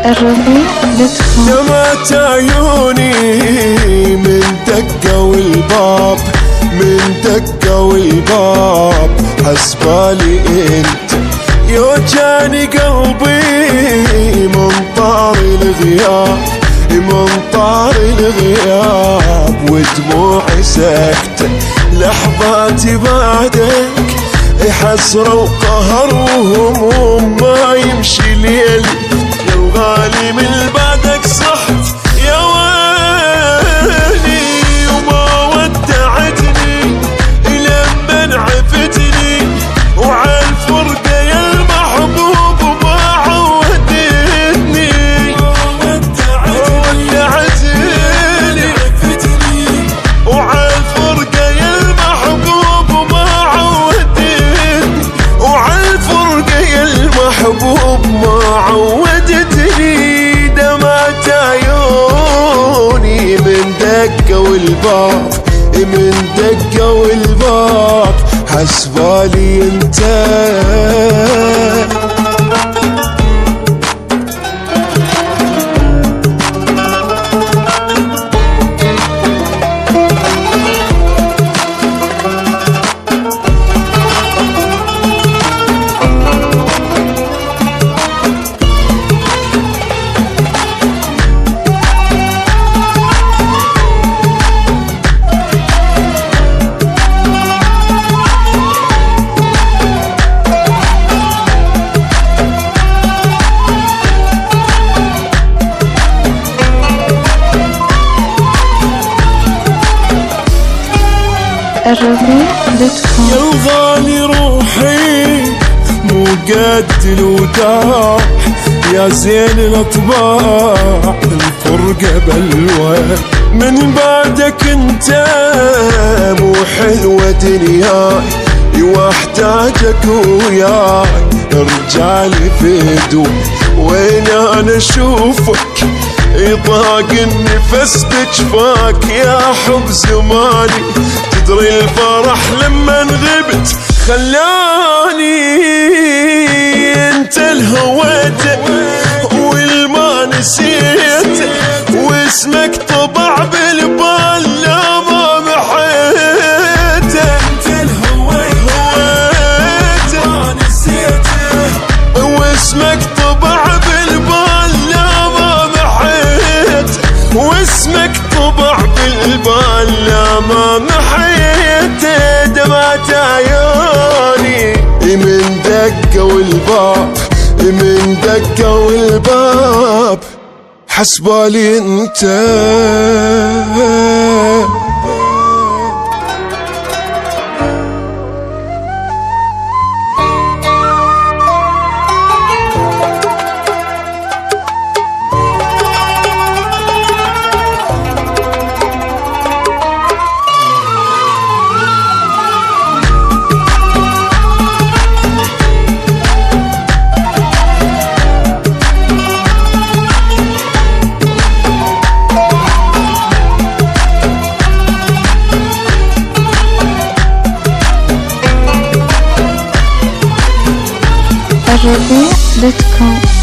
الربيع.com. دمعت عيوني من دقوا الباب، من دقوا الباب، حسبالي انت يوجعني قلبي من طار الغياب، من طار الغياب، ودموعي سكتة لحظاتي بعدك حسرة وقهر وهموم ما يمشي ليل. يا الغالي من بعدك صحت يا ويلي، وما ودعتني لمن عفتني، وعالفرقة يا المحبوب ما عودتني، ودعتني وعالفرقة يا المحبوب ما عودتني، وعالفرقة يا المحبوب ما عودتني. دمعت عيوني من دقوا الباب، من دقوا الباب، حسبالي انت. الربيع.com. يا الغالي روحي مو قد الوداع، يا زين الاطباع الفرقة بلوى، من بعدك انت مو حلوة دنياي، واحتاجك وياي رجالي فدو. وين انا اشوفك يضاق النفس بجفاك يا حب زماني، تدري الفرح لما غبت خلاني انت الهويته والما نسيته، واسمك طبع بالبال لا ما محيته، انت الهويته ما نسيته، واسمك طبع بالبال لا ما محيته، واسمك طبع بالبال لا ما محيته. دمعت عيوني من دقوا الباب، من دقوا الباب، حسبالي انت. الربيع.com.